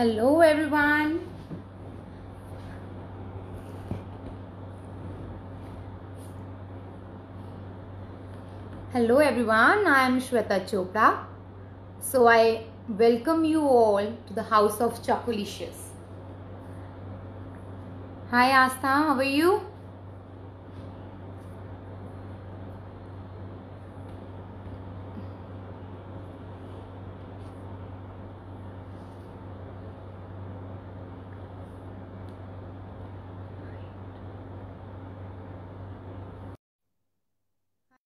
Hello everyone. Hello everyone. I am Shweta Chopra. So I welcome you all to the house of Chocolicious. Hi Astha, how are you?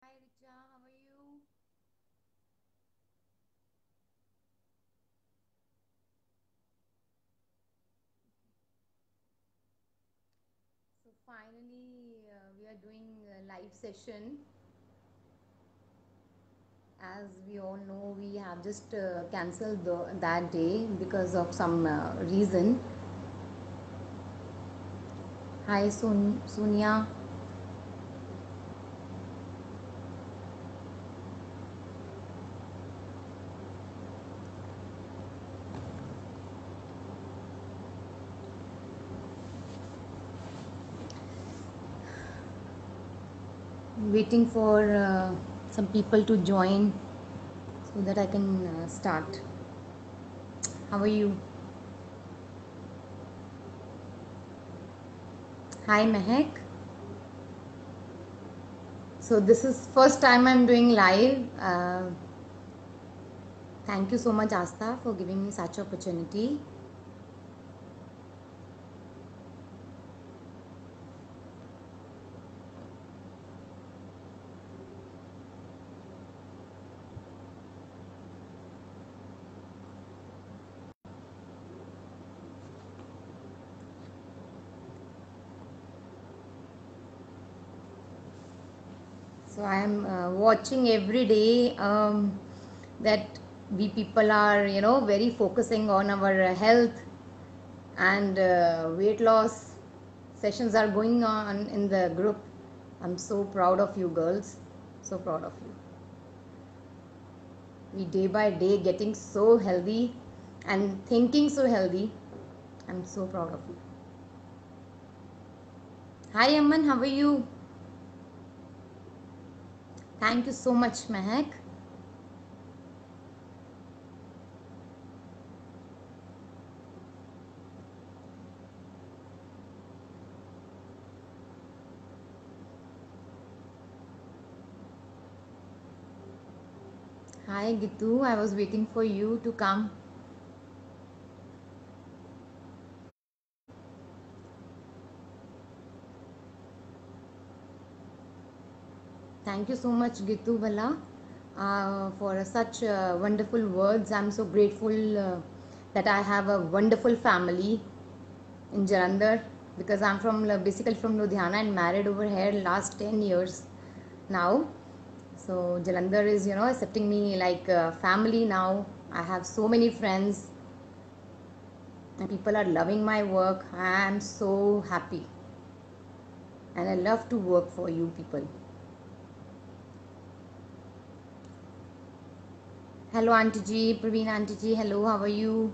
Hi Richa, how are you? So finally we are doing a live session. As we all know, we have just cancelled that day because of some reason. Hi Sonia. Waiting for some people to join so that I can start. How are you? Hi Mehak. So this is first time I'm doing live. Thank you so much Asta for giving me such opportunity. So I am watching every day that we people are very focusing on our health and weight loss sessions are going on in the group. I'm so proud of you girls, so proud of you. We day by day getting so healthy and thinking so healthy. I'm so proud of you. Hi Aman, how are you? Thank you so much Mehak. Hi Gitu, I was waiting for you to come. Thank you so much Gitu Bala for such wonderful words. I'm so grateful that I have a wonderful family in Jalandhar because I'm from basically from Ludhiana and married over here last 10 years now. So Jalandhar is accepting me like family now. I have so many friends and people are loving my work. I am so happy and I love to work for you people. Hello Auntie Ji, Praveen Auntie Ji, hello, how are you?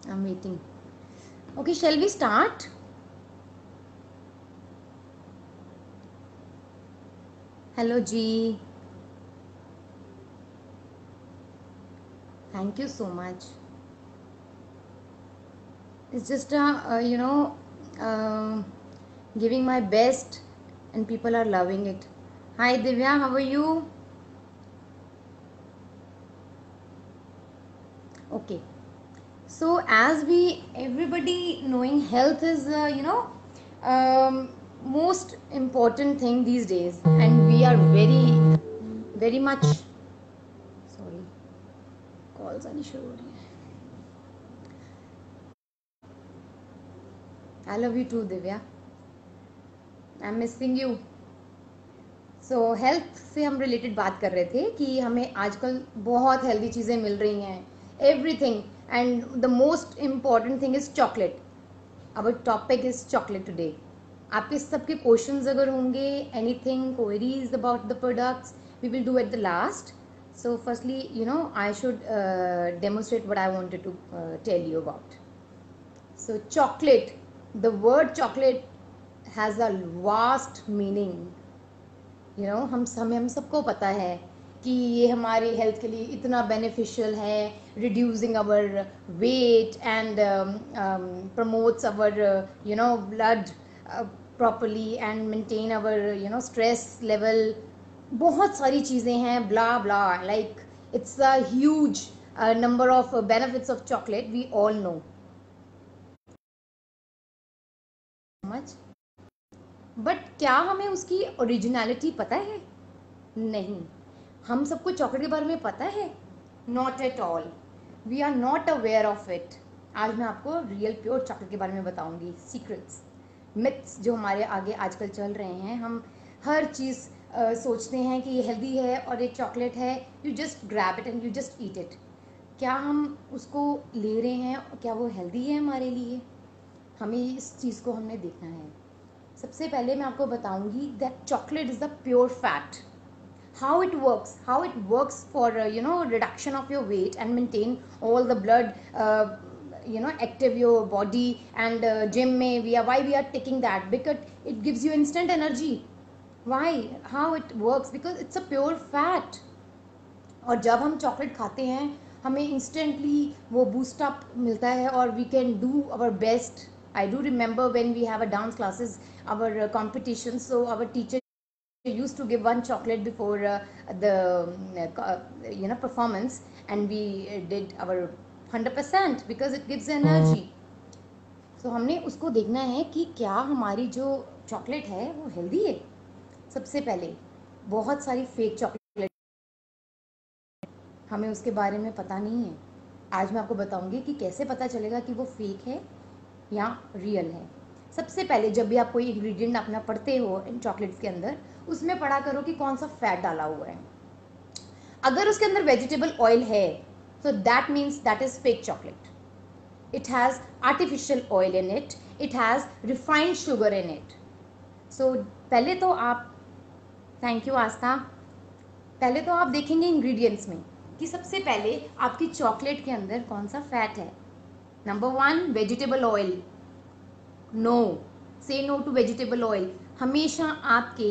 I'm waiting. Okay, shall we start? Hello Ji. Thank you so much. It's just uh, giving my best and people are loving it. Hi Divya, how are you? Okay. So as we everybody knowing health is most important thing these days and we are very much sorry calls आनी शुरू हो रही है. I love you too Divya. I'm missing you. So health से हम related बात कर रहे थे कि हमें आजकल बहुत हेल्दी चीज़ें मिल रही हैं everything and the most important thing is chocolate. Our topic is chocolate today. आपके सबके क्वेश्चंस अगर होंगे anything queries about the products we will do at the last. So firstly, I should demonstrate what I wanted to tell you about. So chocolate, the word chocolate has a vast meaning. हम सबको पता है कि ये हमारे health के लिए इतना बेनिफिशियल है, reducing our weight and promotes our blood properly and maintain our stress level. बहुत सारी चीज़ें हैं, blah blah, like it's a huge number of benefits of chocolate, we all know much. But क्या हमें उसकी ओरिजिनलिटी पता है? नहीं. हम सबको चॉकलेट के बारे में पता है? Not at all. We are not aware of it. आज मैं आपको रियल प्योर चॉकलेट के बारे में बताऊंगी. सीक्रेट्स, मिथ्स जो हमारे आगे आजकल चल रहे हैं. हम हर चीज़ सोचते हैं कि ये हेल्दी है और एक चॉकलेट है, you just grab it and you just eat it. क्या हम उसको ले रहे हैं, क्या वो हेल्दी है हमारे लिए? हमें इस चीज़ को हमने देखना है. सबसे पहले मैं आपको बताऊंगी that chocolate is the pure fat. How it works for reduction of your weight and maintain all the blood, active your body. And gym mein why we are taking that? Because it gives you instant energy. Why? How it works? Because it's a pure fat. और जब हम chocolate खाते हैं हमें instantly वो boost up मिलता है और we can do our best. I do remember when we have a dance classes, our competition, so our teacher used to give one chocolate before the performance, and we did our 100% because it gives energy. So हमने उसको देखना है कि क्या हमारी जो chocolate है वो हेल्दी है. सबसे पहले बहुत सारी फेक चॉकलेट हमें उसके बारे में पता नहीं है. आज मैं आपको बताऊंगी कि कैसे पता चलेगा कि वो फेक है या रियल है. सबसे पहले जब भी आप कोई इंग्रेडिएंट अपना पढ़ते हो इन चॉकलेट्स के अंदर, उसमें पढ़ा करो कि कौन सा फैट डाला हुआ है. अगर उसके अंदर वेजिटेबल ऑयल है तो that means that is fake chocolate. It has artificial oil in it, it has refined sugar in it. So पहले तो आप, थैंक यू आस्था, पहले तो आप देखेंगे इंग्रेडिएंट्स में कि सबसे पहले आपकी चॉकलेट के अंदर कौन सा फैट है. Number 1, vegetable oil. नो, से नो टू वेजिटेबल ऑयल. हमेशा आपके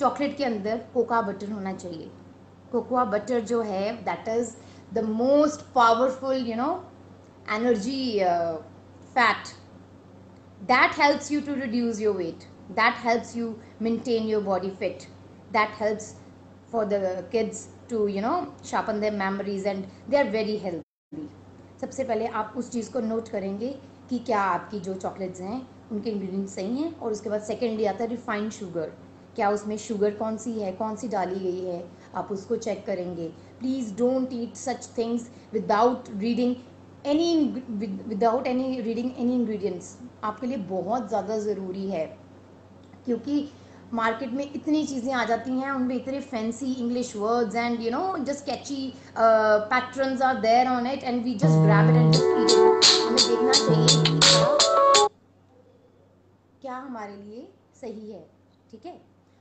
चॉकलेट के अंदर कोका बटर होना चाहिए. कोकोआ बटर जो है that is the most powerful energy fat. That helps you to reduce your weight, that helps you maintain your body fit, that helps for the kids to sharpen their memories and they are very healthy. सबसे पहले आप उस चीज़ को note करेंगे कि क्या आपकी जो चॉकलेट्स हैं उनके इंग्रेडिएंट्स सही हैं. और उसके बाद सेकेंडली आता है रिफाइंड शुगर. क्या उसमें शुगर कौन सी है, कौन सी डाली गई है, आप उसको चेक करेंगे. Please don't eat such things without reading any ingredients. आपके लिए बहुत ज़्यादा ज़रूरी है क्योंकि मार्केट में इतनी चीज़ें आ जाती हैं, उनमें इतने fancy English words and just catchy patterns are there on it and we just grab it and just eat it. हमें देखना चाहिए कि क्या हमारे लिए सही है. ठीक है.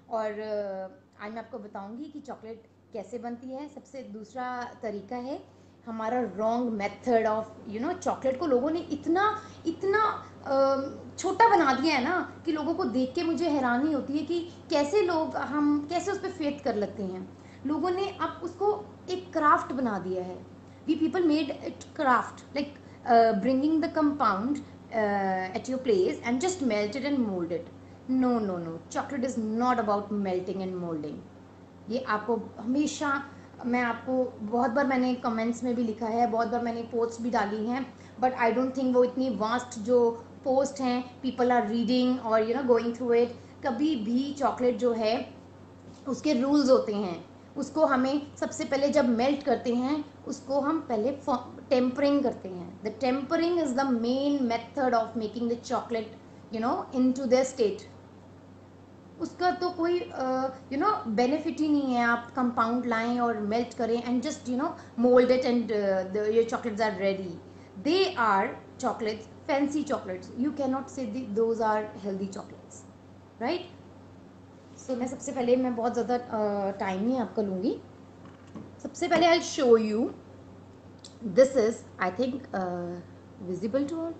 और आज मैं आपको बताऊंगी कि चॉकलेट कैसे बनती है. सबसे दूसरा तरीका है हमारा रॉन्ग मेथड ऑफ चॉकलेट को लोगों ने इतना इतना छोटा बना दिया है ना कि लोगों को देख के मुझे हैरानी होती है कि कैसे लोग, हम कैसे उस पर फेथ कर लेते हैं. लोगों ने अब उसको एक क्राफ्ट बना दिया है. We people made it craft, like bringing the compound at your place and just melt it and mold it. No, no, no. Chocolate is not about melting and molding. ये आपको हमेशा, मैं आपको बहुत बार मैंने कमेंट्स में भी लिखा है, बहुत बार मैंने पोस्ट भी डाली हैं, बट आई डोंट थिंक वो इतनी वास्ट जो पोस्ट हैं पीपल आर रीडिंग और गोइंग थ्रू इट. कभी भी चॉकलेट जो है उसके रूल्स होते हैं. उसको हमें सबसे पहले जब मेल्ट करते हैं उसको हम पहले टेम्परिंग करते हैं. The tempering is the main method of making the chocolate into the state. उसका तो कोई बेनिफिट ही नहीं है. आप कंपाउंड लाएं और मेल्ट करें and just mould it and your chocolates are ready. They are chocolates, fancy chocolates. You cannot say those are healthy chocolates, right? सो मैं सबसे पहले, मैं बहुत ज़्यादा टाइम नहीं आपका लूँगी. सबसे पहले I show you, this is I think visible to all.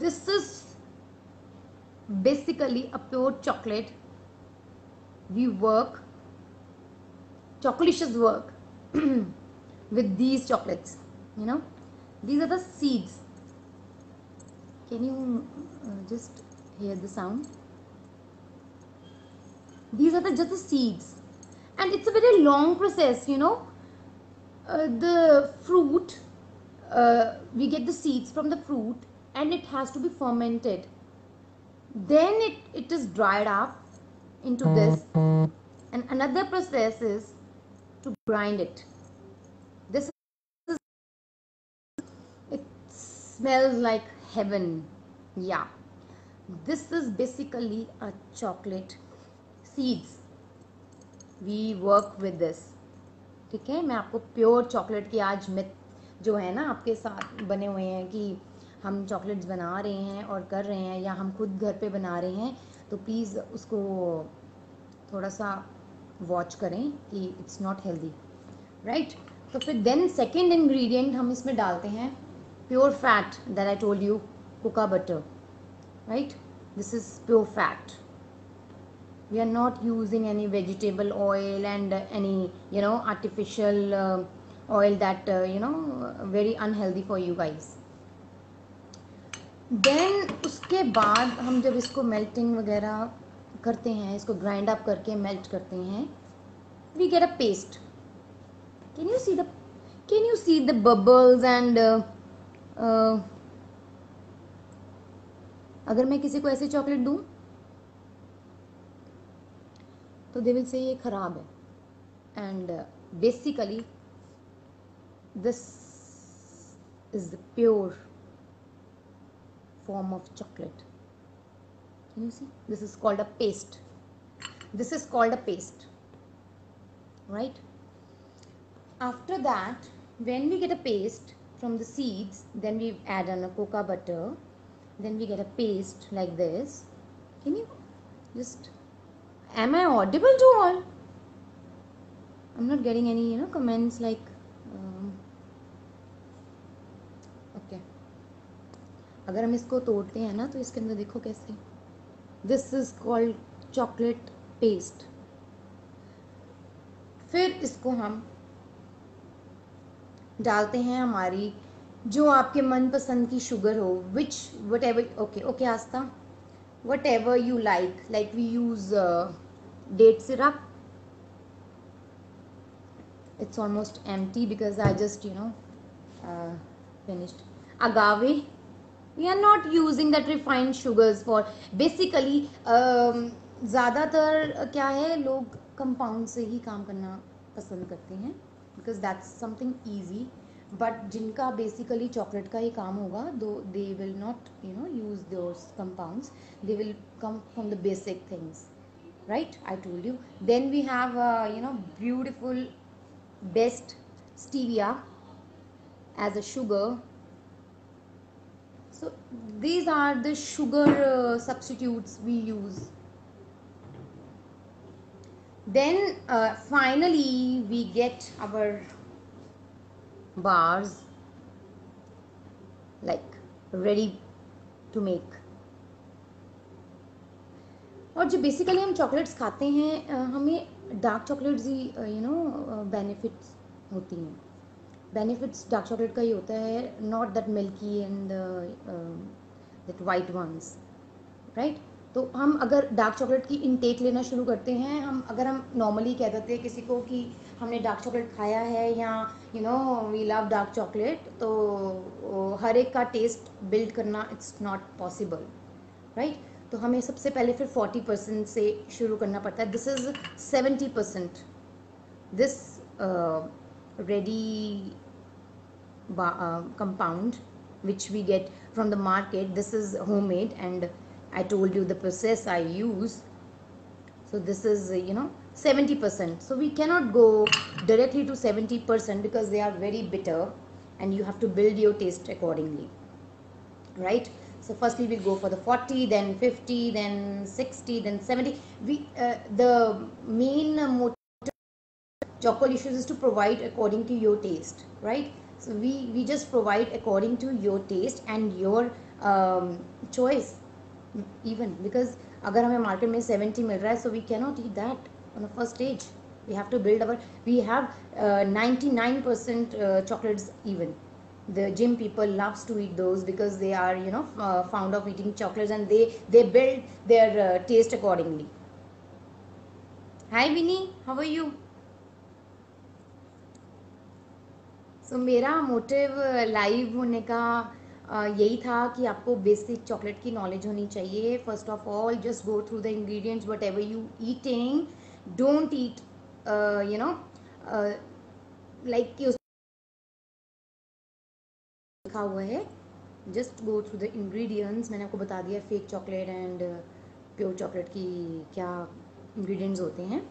This is basically a pure chocolate. We work, Chocolicious work with these chocolates, you know. These are the seeds. Can you just hear the sound? These are just the seeds, and it's a very long process, you know. The fruit, we get the seeds from the fruit, and it has to be fermented. Then it is dried up into this, and another process is to grind it. This is, it smells like heaven. Yeah, this is basically a chocolate seeds. We work with this. ठीक है, मैं आपको pure chocolate की आज myth जो है ना आपके साथ बने हुए हैं कि हम चॉकलेट्स बना रहे हैं और कर रहे हैं, या हम खुद घर पे बना रहे हैं, तो प्लीज़ उसको थोड़ा सा वॉच करें कि इट्स नॉट हेल्दी, राइट. तो फिर देन सेकेंड इंग्रेडिएंट हम इसमें डालते हैं pure fat that I told you, cocoa butter, right. This is pure fat. We are not using any vegetable oil and any artificial oil that very unhealthy for you guys. Then उसके बाद हम जब इसको melting वगैरह करते हैं, इसको grind up करके मेल्ट करते हैं, we get a paste. Can you see the bubbles and अगर मैं किसी को ऐसे चॉकलेट दूं तो दे विल से ये खराब है. And basically this is the pure form of chocolate. Can you see? This is called a paste. This is called a paste, right? After that, when we get a paste from the seeds, then we add on a cocoa butter, then we get a paste like this. Can you just, am I audible to all? I'm not getting any comments like okay. अगर हम इसको तोड़ते हैं ना तो इसके अंदर देखो कैसे, this is called chocolate paste. फिर इसको हम डालते हैं हमारी जो आपके मनपसंद की शुगर हो, which whatever, okay Astha, whatever you like we use date syrup. It's almost empty because I just finished. Agave. We are not using that refined sugars for basically ज़्यादातर क्या है, लोग कंपाउंड से ही काम करना पसंद करते हैं because that's something easy. But जिनका बेसिकली चॉकलेट का ही काम होगा, दो they will not use those compounds. They will come from the basic things, right? I told you. Then we have beautiful best stevia as a sugar. So these are the sugar substitutes we use. Then finally we get our bars like ready to make. और जो basically हम chocolates खाते हैं, हमें dark chocolates ही benefits होती हैं. Benefits dark chocolate का ही होता है, not that milky and that white ones, right. तो हम अगर डार्क चॉकलेट की इनटेक लेना शुरू करते हैं, अगर हम नॉर्मली कह देते हैं किसी को कि हमने डार्क चॉकलेट खाया है या वी लव डार्क चॉकलेट, तो हर एक का टेस्ट बिल्ड करना इट्स नॉट पॉसिबल, राइट. तो हमें सबसे पहले फिर 40% से शुरू करना पड़ता है. This is 70%. This ready compound which we get from the market, this is homemade, and I told you the process I use. So this is 70%. So we cannot go directly to 70% because they are very bitter and you have to build your taste accordingly, right? So firstly we'll go for the 40, then 50, then 60, then 70. We the main motive Chocolicious is to provide according to your taste, right? So we just provide according to your taste and your choice even, because अगर हमें market में 70 मिल रहा है, so we cannot eat that on the first stage. We have to build our, we have 99% chocolates even. The gym people loves to eat those because they are, you know, fond of eating chocolates, and they build their taste accordingly. Hi Vinny, how are you? So मेरा motive live होने का यही था कि आपको basic chocolate की knowledge होनी चाहिए. First of all just go through the ingredients, what ever you eating, don't eat you know like कि लिखा हुआ है. Just go through the ingredients. मैंने आपको बता दिया fake chocolate and pure chocolate की क्या इंग्रेडिएंट्स होते हैं.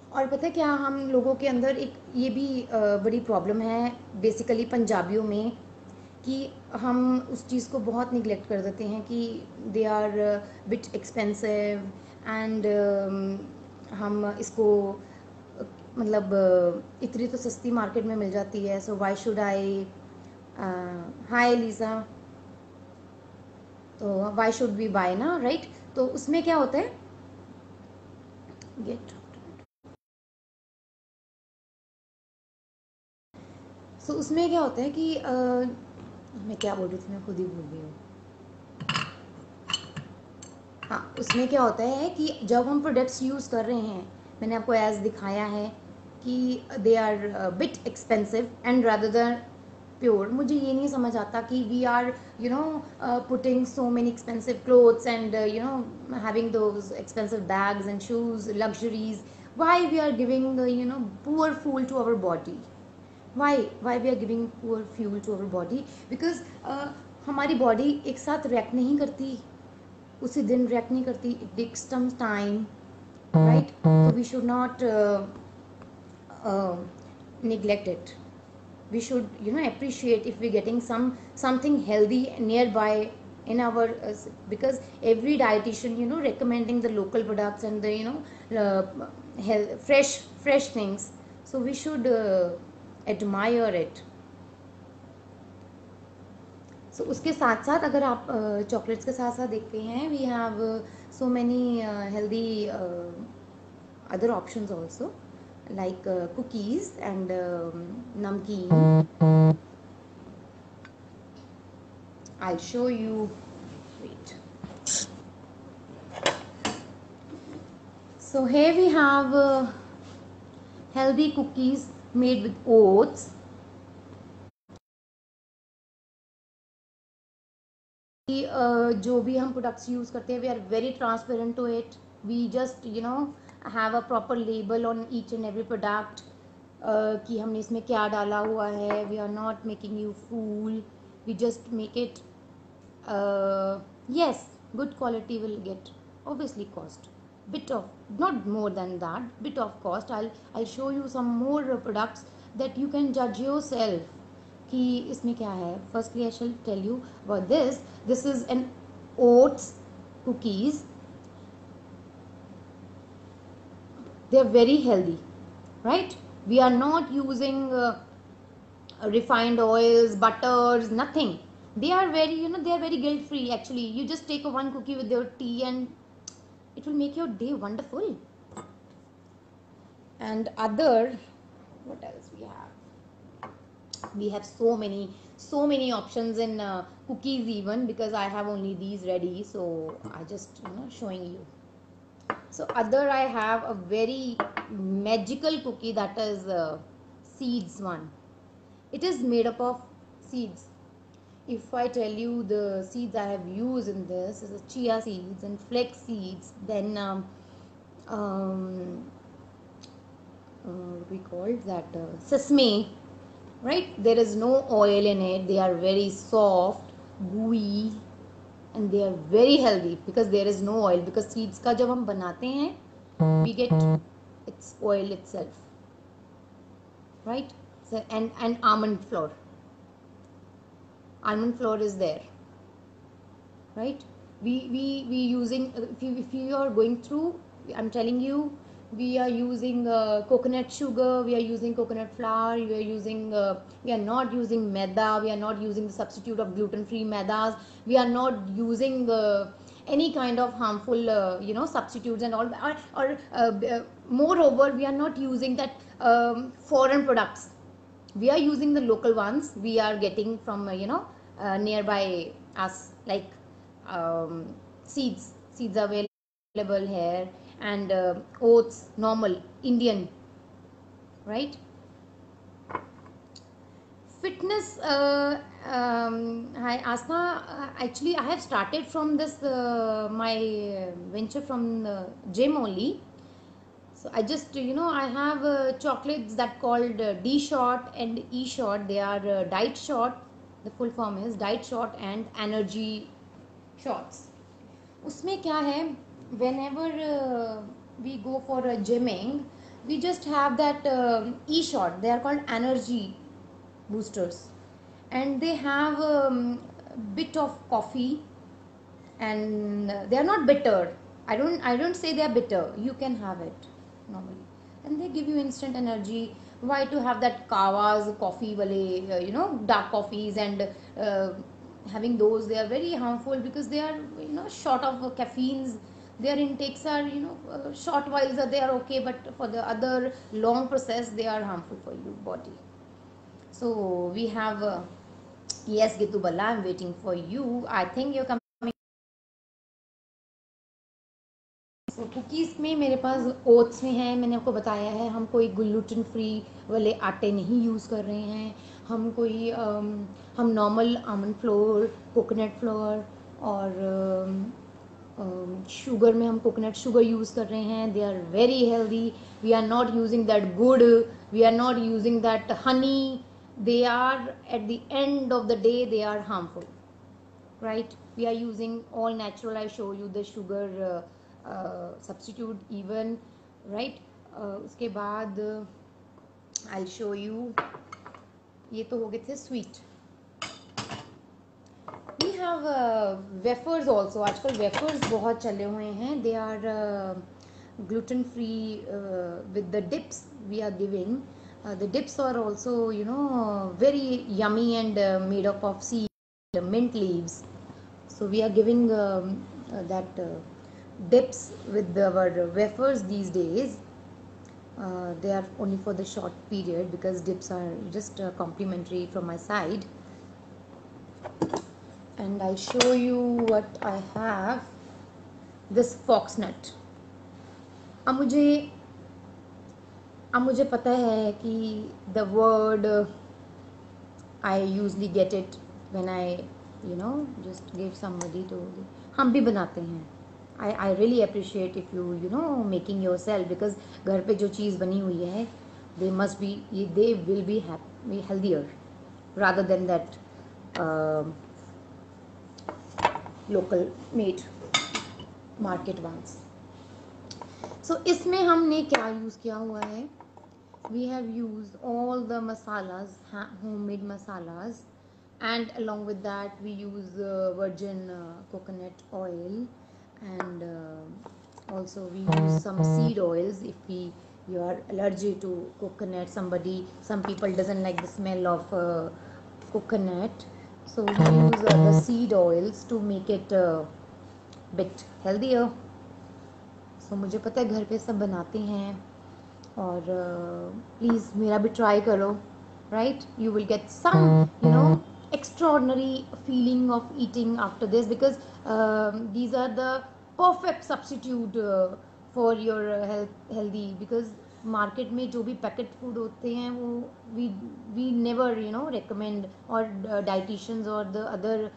और पता है क्या, हम लोगों के अंदर एक ये भी बड़ी प्रॉब्लम है बेसिकली पंजाबियों में, कि हम उस चीज़ को बहुत निगलेक्ट कर देते हैं कि they are bit expensive and हम इसको मतलब इतनी तो सस्ती मार्केट में मिल जाती है, so why should I. Hi Lisa. तो वाई शुड वी बाय ना, राइट? तो उसमें क्या होता है, गेट सो उसमें क्या होता है कि मैं क्या बोल रही थी, मैं खुद ही भूल गई हूँ. हाँ, उसमें क्या होता है कि जब हम प्रोडक्ट्स यूज़ कर रहे हैं, मैंने आपको एज दिखाया है कि they are bit expensive and rather than pure. मुझे ये नहीं समझ आता कि we are you know putting so many expensive clothes and you know having those expensive bags and shoes, luxuries. Why we are giving you know poor fuel to our body. why we are giving poor fuel to our body? Because हमारी body एक साथ react नहीं करती, उसी दिन react नहीं करती. It takes some time, right? तो we should not neglect it. We should, you know, appreciate if we're getting something healthy nearby in our because every dietitian, you know, recommending the local products and the, you know, fresh things, so we should admire it. So उसके साथ साथ अगर आप chocolates के साथ साथ देखते हैं, we have so many healthy other options also, like cookies and namkeen. I'll show you. Wait. So here we have healthy cookies made with oats. जो भी हम प्रोडक्ट्स यूज़ करते हैं, we are very transparent to it. We just you know have a proper label on each and every product कि हमने इसमें क्या डाला हुआ है. We are not making you fool, we just make it. Yes, good quality will get obviously cost bit of, not more than that, bit of cost. I'll show you some more products that you can judge yourself कि इसमें क्या है. Firstly I shall tell you about this is an oats cookies. They are very healthy, right? We are not using refined oils, butters, nothing. They are very, you know, they are very guilt free. Actually, you just take one cookie with your tea and it will make your day wonderful. And other, what else we have? We have so many options in cookies even, because I have only these ready, so I just, you know, showing you. So other, I have a very magical cookie, that is seeds one. It is made up of seeds. If I tell you the seeds I have used in this is chia seeds and flax seeds, then what we call that, sesame, right? There is no oil in it. They are very soft, gooey, and they are very healthy because there is no oil. Because seeds का जब हम बनाते हैं, we get its oil itself, right? So, and almond flour. Almond flour is there, right? We using, if you are going through, I'm telling you, we are using coconut sugar, we are using coconut flour, we are using we are not using maida, we are not using the substitute of gluten free maidas, we are not using any kind of harmful substitutes and all, or moreover we are not using that foreign products. We are using the local ones we are getting from nearby us, like seeds available here, and oats, normal Indian, right? Fitness, hi Asna, actually I have started from this my venture from gym only. So I just, I have chocolates that called D short and E short. They are diet short. The full form is diet short and energy shots. उसमें क्या है, whenever we go for a gymming, we just have that E shot. They are called energy boosters, and they have a bit of coffee, and they are not bitter. I don't say they are bitter. You can have it normally, and they give you instant energy. Why to have that kawas coffee wale, dark coffees, and having those, they are very harmful because they are short of caffeines. Their intakes are short whiles are they are okay, but for the other long process they are harmful for your body. So we have yes, Gitu Balla, I'm waiting for you. I think you're coming. So cookies में मेरे पास oats में है, मैंने आपको बताया है, हम कोई ग्लूटेन फ्री वाले आटे नहीं यूज़ कर रहे हैं, हम कोई हम normal almond flour, coconut flour, और शुगर में हम कोकोनट शुगर यूज़ कर रहे हैं. They are very healthy. We are not using that gur, we are not using that honey. They are at the end of the day they are harmful, right? We are using all natural. I show you the sugar substitute even, right? उसके बाद I'll show you, ये तो हो गए थे sweet. We have wafers also. आजकल wafers बहुत चले हुए हैं. They are gluten free with the dips we are giving. The dips are also very yummy and made up of seed mint leaves. So we are giving that dips with our wafers these days. They are only for the short period because dips are just complimentary from my side. And I'll show you what I have. This fox nut. अब मुझे पता है कि the word I usually get it when I just give somebody to. हम भी बनाते हैं. I really appreciate if you making yourself, because घर पे जो चीज़ बनी हुई है, they will be healthier rather than that local made market ones. So इसमें हमने क्या यूज़ किया हुआ है? We have used all the masalas, homemade masalas, and along with that we use virgin coconut oil, and also we use some seed oils if you are allergic to coconut. Some people doesn't like the smell of coconut, so we use the seed oils to make it bit healthier. So मुझे पता है घर पे सब बनाते हैं, और please मेरा भी ट्राई करो, right? You will get some extraordinary feeling of eating after this, because these are the perfect substitute for your healthy, because market में जो भी पैकेट फूड होते हैं वो we never recommend, or dietitians or the other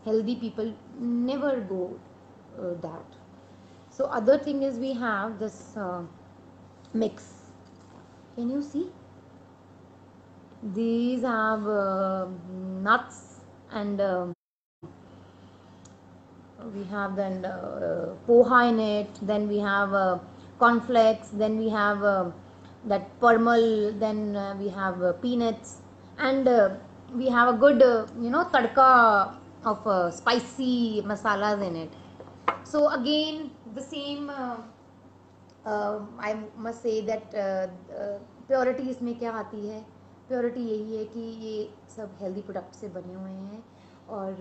healthy people never go that. So other thing is we have this mix. Can you see? These have nuts, and we have then poha in it. Then we have cornflakes. Then we have that permal. Then we have peanuts, and we have a good tadka of spicy masalas in it. So again the same I must say that purity इसमें क्या आती है, purity यही है कि ये सब healthy product से बने हुए हैं, और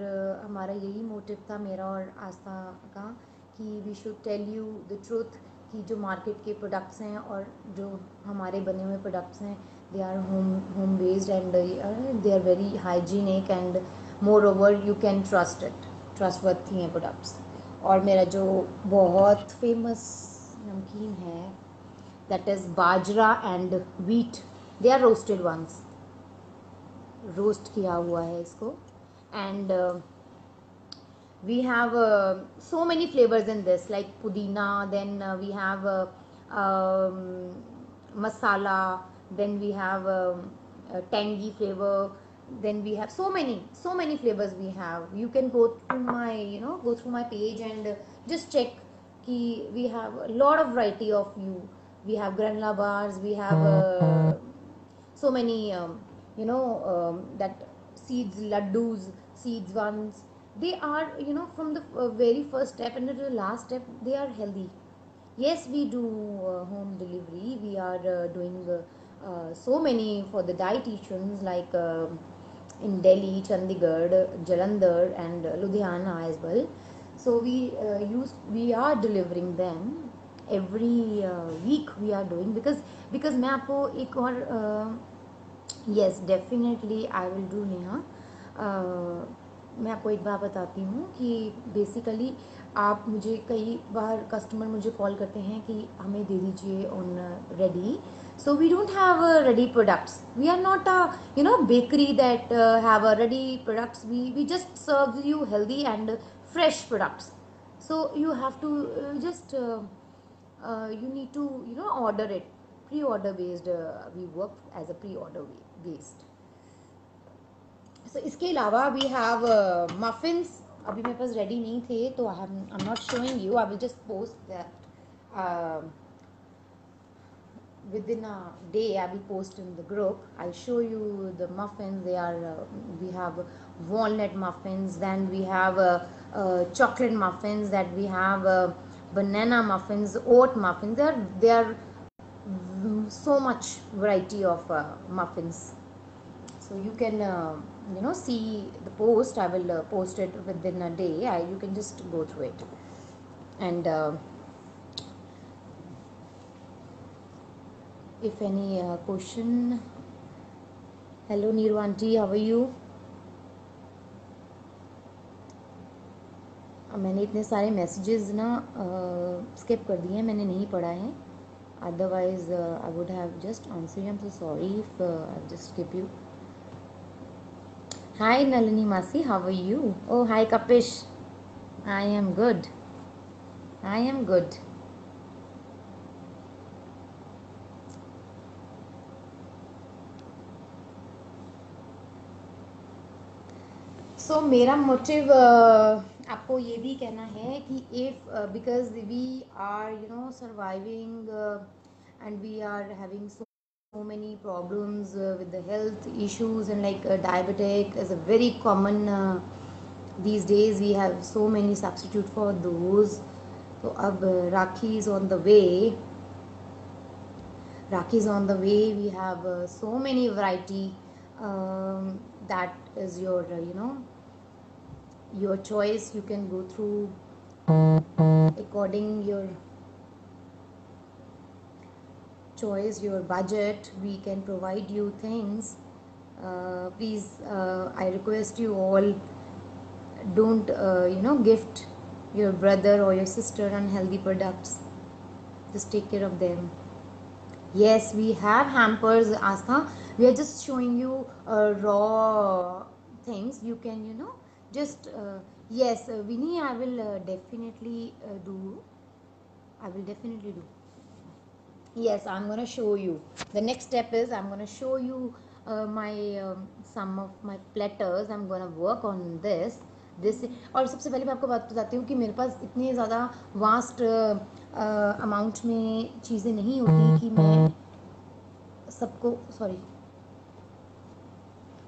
हमारा यही मोटिव था, मेरा और आस्था का, कि we should tell you the truth, कि जो मार्केट के प्रोडक्ट्स हैं और जो हमारे बने हुए प्रोडक्ट्स हैं, they are home based and they are very hygienic, and moreover you can trust it, trustworthy हैं प्रोडक्ट्स। और मेरा जो बहुत फेमस नमकीन है, that is bajra and wheat, they are roasted ones, roast किया हुआ है इसको, and we have so many flavors in this, like pudina, then we have masala, then we have tangy flavor, then we have so many flavors we have. You can go through my, go through my page and just check ki we have a lot of variety of you. We have granola bars, we have so many that seeds laddus, seeds ones, they are, from the very first step and to the last step, they are healthy. Yes, we do home delivery, we are doing so many for the dietitians, like in Delhi, Chandigarh, Jalandhar, and Ludhiana as well. So we are delivering them every week, we are doing, because मैं आपको एक और yes, definitely I will do, Neha. मैं आपको एक बात बताती हूँ कि बेसिकली आप मुझे, कई बार कस्टमर मुझे कॉल करते हैं कि हमें दे दीजिए on ready, so we don't have ready products, we are not a bakery that have a ready products, we just serve you healthy and fresh products, so you have to just you need to order it, pre-order based, we work as a pre-order based। so इसके अलावा we have muffins, अभी मेरे पास ready नहीं थे तो I am not showing you, I will just post that within a day, I will post in the group, I'll show you the muffins. They are we have walnut muffins, then we have chocolate muffins, that we have banana muffins, oat muffins, they are so much variety of muffins. So you can see the post, I will post it within a day, you can just go through it, and if any question, hello Neeru aunty, how are you? मैंने इतने सारे messages ना skip कर दिए हैं, मैंने नहीं पढ़ा है, otherwise I would have just answered you, I'm so sorry if I've just skipped you. Hi Nalini Masi, how are you? Oh, hi Kapish, I am good, I am good. So मेरा motive आपको ये भी कहना है कि if because we are surviving and we are having so many problems with the health issues, and like diabetic is a very common these days, we have so many substitute for those. So अब Rakhi is on the way, Rakhi is on the way, we have so many variety, that is your your choice, you can go through according your choice, your budget, we can provide you things. Please, I request you all, don't gift your brother or your sister unhealthy products, just take care of them. Yes, we have hampers, Astha, we are just showing you raw things, you can just yes, Vinny, I will definitely do, I will definitely do. Yes, I'm going to show you. The next step is I'm going to show you my some of my platters. I'm going to work on this. और सबसे पहले मैं आपको बात बताती हूँ कि मेरे पास इतने ज़्यादा वास्ट अमाउंट में चीज़ें नहीं होती कि मैं सबको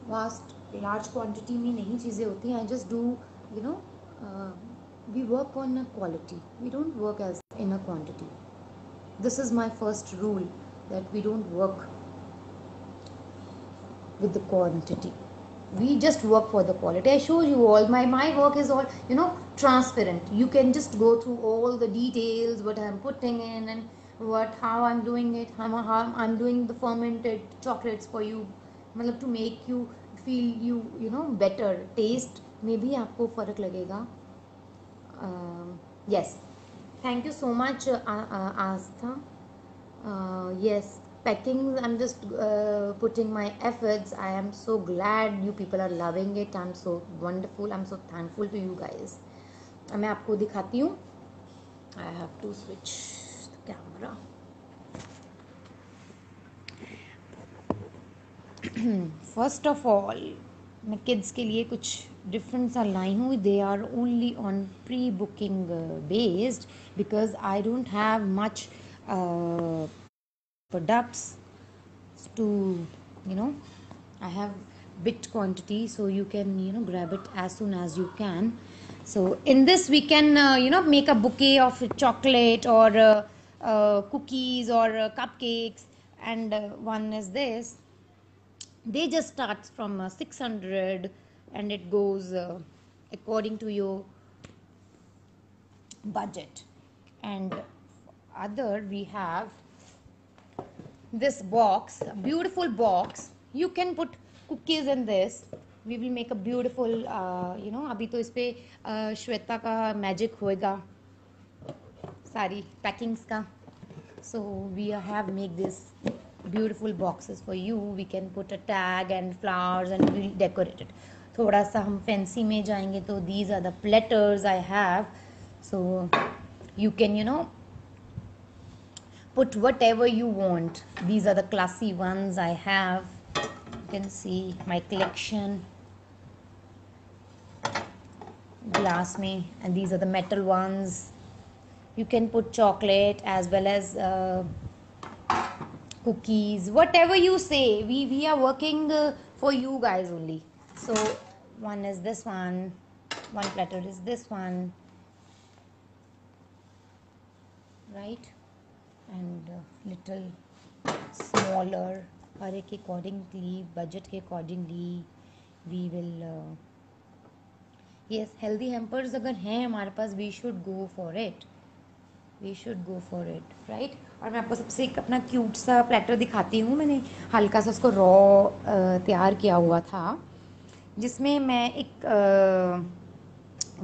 वास्ट लार्ज क्वांटिटी में नहीं चीज़ें होती, I just do we work on a quality, we don't work as in a quantity. This is my first rule, that we don't work with the quantity, we just work for the quality. I showed you all my work is all, you know, transparent. You can just go through all the details, what I'm putting in, and what how I'm doing it, how I'm doing the fermented chocolates for you, मतलब to make you feel, you know, better taste में भी आपको फर्क लगेगा. Yes, thank you so much, Astha. Yes, packing, I'm just putting my efforts. I am so glad you people are loving it. I'm so wonderful. I'm so thankful to you guys. मैं आपको दिखाती हूँ. I have to switch the camera. First of all मैं kids के लिए कुछ different सा लाई हूँ. They are only on pre booking based, because I don't have much products to, you know, I have bit quantity, so you can, you know, grab it as soon as you can. So in this we can, you know, make a bouquet of chocolate or cookies or cupcakes. And one is this, they just starts from 600, and it goes according to your budget. And other we have this box, a beautiful box. You can put cookies in this. We will make a beautiful, you know, अभी तो इस पे श्वेता का magic होएगा सारी packings का. So we have make this beautiful boxes for you. We can put a tag and flowers and we'll decorate it. थोड़ा सा हम fancy में जाएंगे तो these are the platters I have. So you can, you know, put whatever you want. These are the classy ones I have. You can see my collection glass में, and these are the metal ones. You can put chocolate as well as cookies, whatever you say. We are working for you guys only. So one is this one platter is this one, right? And little smaller, हर एक accordingly, budget के accordingly we will yes, healthy hampers अगर हैं हमारे पास, we should go for it, right? और मैं आपको सबसे एक अपना क्यूट सा प्लेटर दिखाती हूँ. मैंने हल्का सा उसको रॉ तैयार किया हुआ था, जिसमें मैं एक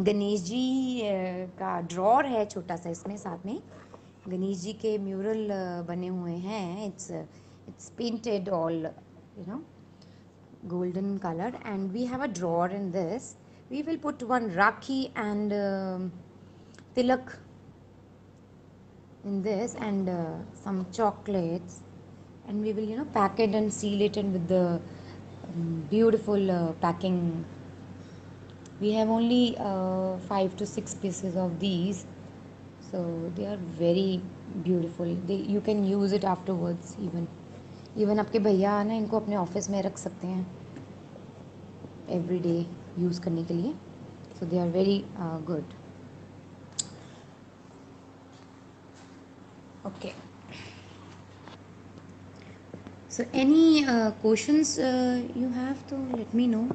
गणेश जी का ड्रॉर है छोटा सा, इसमें साथ में गणेश जी के म्यूरल बने हुए हैं. It's painted all, you know, golden color, and we have a drawer in this. We will put one rakhi and tilak in this, and some chocolates, and we will, you know, pack it and seal it in with the beautiful packing. We have only 5 to 6 pieces of these, so they are very beautiful. You can use it afterwards. even आपके भैया ना इनको अपने office में रख सकते हैं every day use करने के लिए. So they are very good. Okay, so any questions you have, to let me know.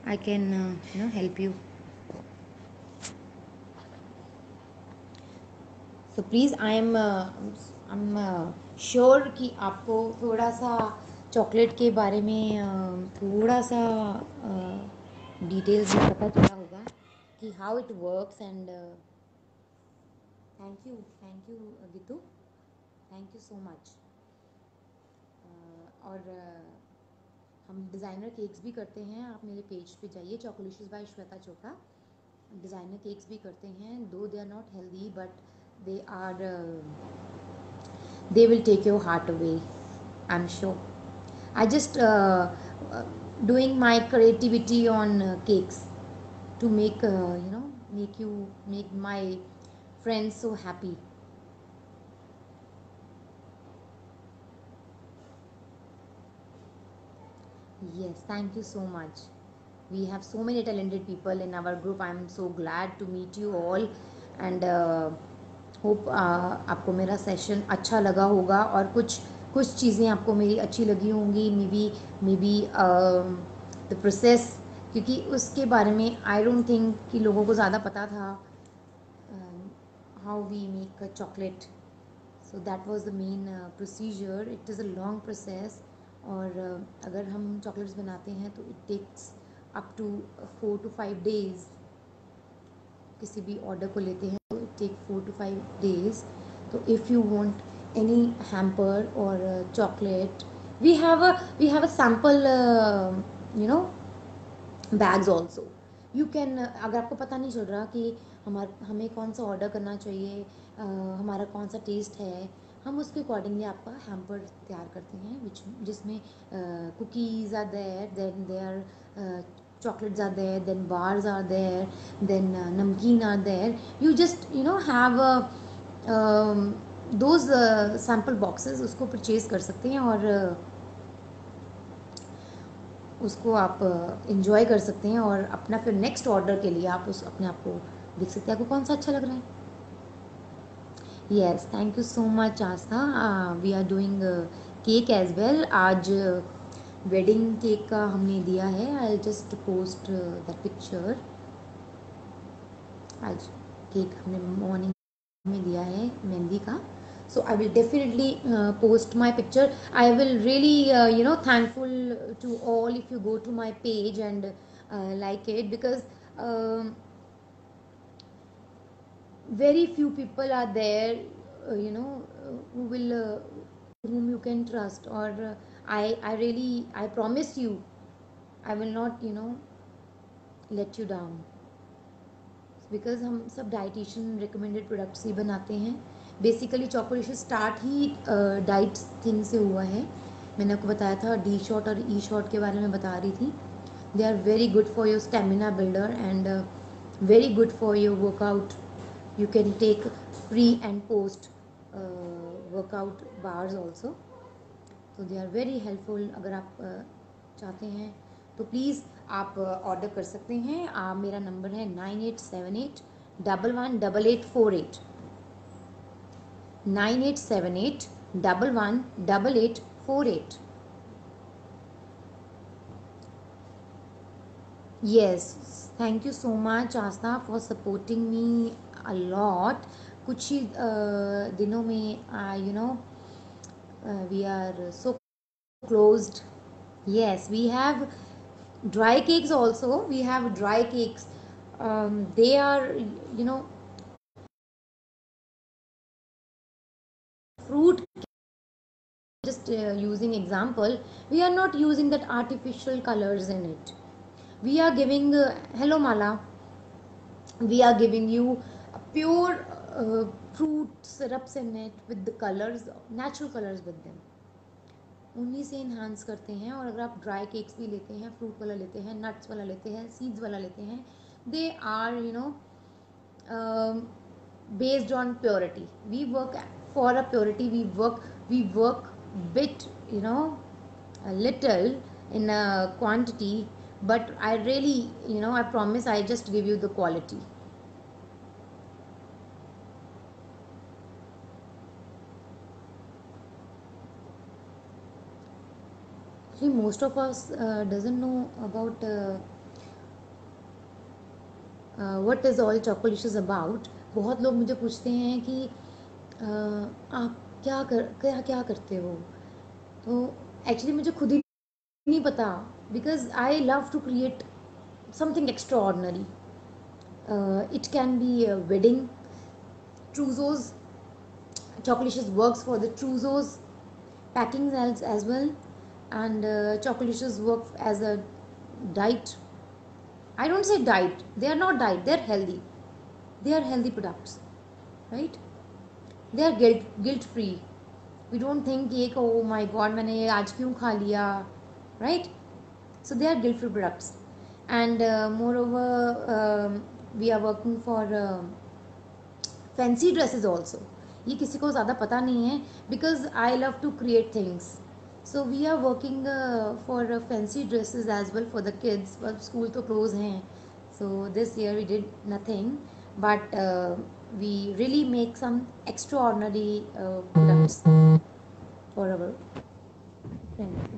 I can you know, help you. So please, I'm sure कि आपको थोड़ा सा चॉकलेट के बारे में थोड़ा सा डिटेल्स में पता चला होगा कि how it works. And thank you Geetu, thank you so much. और हम डिज़ाइनर केक्स भी करते हैं. आप मेरे पेज पे जाइए, Chocolicious by Shweta Chopra. Designer cakes भी करते हैं. Though they are not healthy, but they will take your heart away, I'm sure. I just doing my creativity on cakes to make you know, make my friends so happy. Yes, thank you so much. We have so many talented people in our group. I'm so glad to meet you all. And hope आपको मेरा session अच्छा लगा होगा और कुछ कुछ चीज़ें आपको मेरी अच्छी लगी होंगी, मे बी द प्रोसेस, क्योंकि उसके बारे में आई डोंट थिंक कि लोगों को ज़्यादा पता था how we make a chocolate. So that was the main procedure. It is a long process. और अगर हम चॉकलेट्स बनाते हैं तो it takes up to 4 to 5 days. किसी भी ऑर्डर को लेते हैं तो इट टेक 4 to 5 days. तो if you want any hamper or chocolate, we have a sample bags also. You can, अगर आपको पता नहीं चल रहा कि हमें कौन सा ऑर्डर करना चाहिए, हमारा कौन सा टेस्ट है, हम उसके अकॉर्डिंगली आपका हैम्पर तैयार करते हैं जिसमें cookies are there, then there chocolates are there, then bars are there, then namkeen are there. You just have a those sample boxes, उसको परचेज कर सकते हैं और उसको आप इंजॉय कर सकते हैं और अपना फिर नेक्स्ट ऑर्डर के लिए आप उस अपने आप को देख सकते हैं आपको कौन सा अच्छा लग रहा है. Yes, thank you so much Astha. We are doing cake as well. आज वेडिंग केक का हमने दिया है. I just post the picture. आज केक हमने मॉर्निंग में दिया है मेहंदी का. So I will definitely post my picture. I will really thankful to all if you go to my page and like it, because very few people are there who will whom you can trust. Or I really, I promise you, I will not let you down, because हम सब dietitian recommended products ही बनाते हैं. Basically चॉकोलिशियस start ही diet thing से हुआ है. मैंने आपको बताया था डी शॉट और ई शॉट के बारे में बता रही थी. They are very good for your stamina builder and very good for your workout. You can take pre and post workout bars also. तो दे आर वेरी हेल्पफुल. अगर आप चाहते हैं तो प्लीज़ आप ऑर्डर कर सकते हैं. मेरा नंबर है 9878118848. 9878118848. Yes, thank you so much Asta for supporting me a lot. कुछ ही दिनों में we are so closed. Yes, we have dry cakes also. We have dry cakes. They are fruit. Just using example, we are not using that artificial colors in it. We are giving hello Mala, we are giving you a pure fruit syrups in it with the colors, natural colors with them. उन्हीं से enhance करते हैं. और अगर आप dry cakes भी लेते हैं, फ्रूट वाला लेते हैं, नट्स वाला लेते हैं, सीड्स वाला लेते हैं, they are based on purity. We work for a purity. We work bit a little in a quantity, but I really I promise I just give you the quality. See, most of us doesn't know about what is all Chocolicious about. बहुत लोग मुझे पूछते हैं कि आप क्या क्या करते हो. तो एक्चुअली मुझे खुद ही नहीं पता, because I love to create something extraordinary. It can be wedding trousseaus. Chocolicious works for the trousseaus packing as well, and Chocolicious work as a diet. I don't say diet, they are not diet, they are healthy. They are healthy products, right? They are guilt free. We don't think कि oh my god मैंने ये आज क्यों खा लिया, right? So they are guilt free products. And moreover we are working for fancy dresses also. ये किसी को ज़्यादा पता नहीं है, because I love to create things. So we are working for fancy dresses as well for the kids. But school तो close हैं, so this year we did nothing. But we really make some extraordinary products for our friends.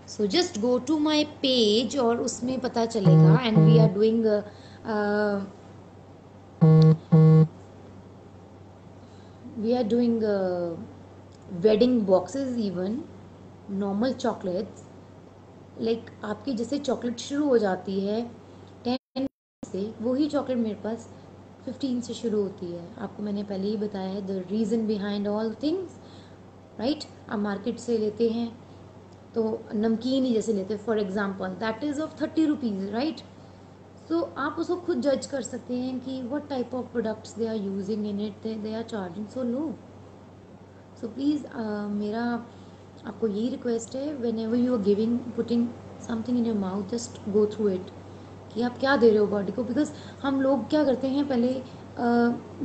So just go to my page और उसमें पता चलेगा. And we are doing uh, wedding boxes, even normal chocolates. Like आपकी जैसे chocolate शुरू हो जाती है 10 से, वही चॉकलेट मेरे पास 15 से शुरू होती है. आपको मैंने पहले ही बताया है the reason behind all things, right. आप मार्केट से लेते हैं तो नमकीन ही जैसे लेते हैं for example, that is of 30 rupees, right. So आप उसको खुद जज कर सकते हैं कि what type of products they are using in it, they are charging so low. So please मेरा आपको यही रिक्वेस्ट है, whenever you are giving putting something in your mouth, just go through it कि आप क्या दे रहे हो body को. बिकॉज हम लोग क्या करते हैं, पहले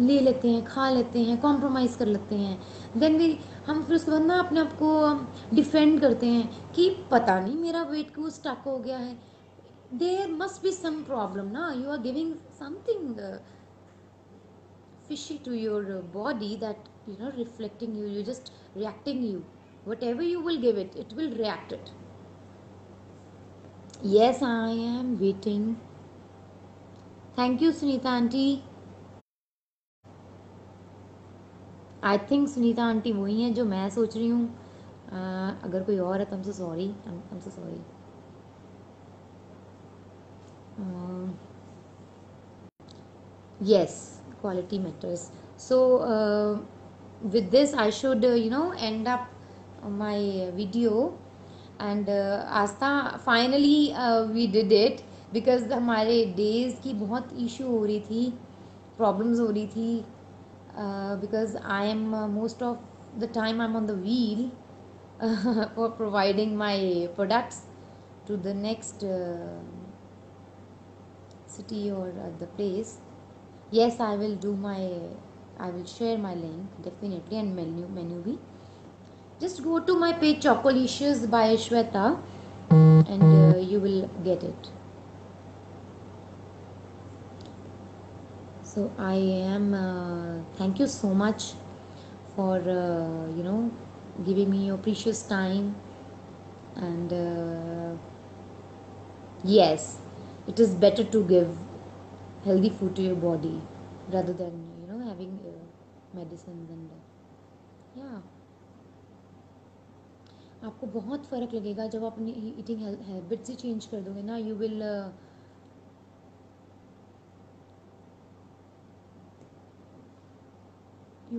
ले लेते हैं, खा लेते हैं, कॉम्प्रोमाइज़ कर लेते हैं, देन भी हम फिर उसके बाद ना अपने आप को डिफेंड करते हैं कि पता नहीं मेरा वेट क्यों स्टक हो गया है. There must be some problem ना, you are giving something fishy to your body, that reflecting you, you just reacting you, whatever you will give it, it will react it. Yes, I am waiting. Thank you, Sunita aunty. I think Sunita aunty वही हैं जो मैं सोच रही हूँ. अगर कोई और है तो हमसे सॉरी, हमसे sorry. yes, quality matters. So with this I should end up my video. And Astha finally we did it, because हमारे डेज की बहुत इशू हो रही थी, प्रॉब्लम्स हो रही थी. Because I am most of the time I'm on the wheel for providing my products to the next city or the place. Yes, I will do my, I will share my link definitely, and menu bhi. Just go to my page Chocolicious by Shweta and you will get it. So I am thank you so much for giving me your precious time. And yes, it is better to give healthy food to your body rather than having medicines. And yeah, आपको बहुत फ़र्क लगेगा जब आप अपनी eating habits ही change कर दोगे ना. You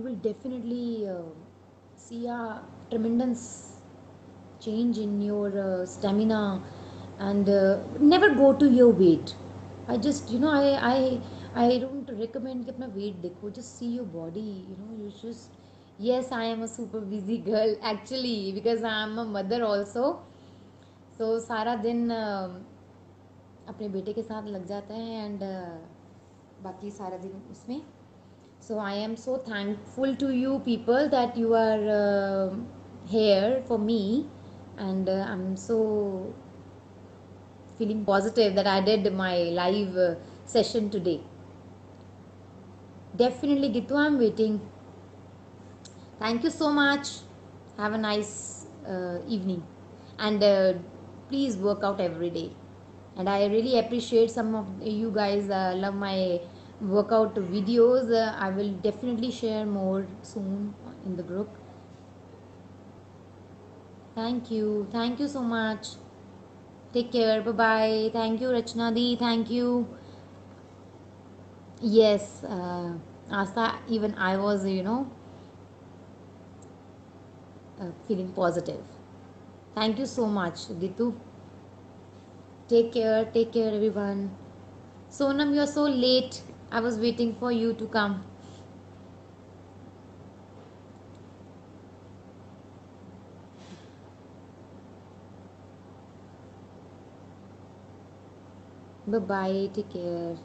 will definitely see a tremendous change in your stamina. And never go to your weight. I just I don't recommend कि अपना weight देखो, just see your body, you just. Yes, I am a super busy girl actually, because I am a mother also. So सारा दिन अपने बेटे के साथ लग जाता है, एंड बाकी सारा दिन उसमें. So I am so thankful to you people that you are here for me. And I'm so feeling positive that I did my live session today. Definitely Gitu, I'm waiting. Thank you so much. Have a nice evening. And please work out every day. And I really appreciate some of you guys love my workout videos. I will definitely share more soon in the group. Thank you so much. Take care. Bye bye. Thank you, Rachna di. Thank you. Yes, Asta, even I was feeling positive. Thank you so much, Gitu. Take care everyone. Sonam, you are so late. I was waiting for you to come. Bye bye. Take care.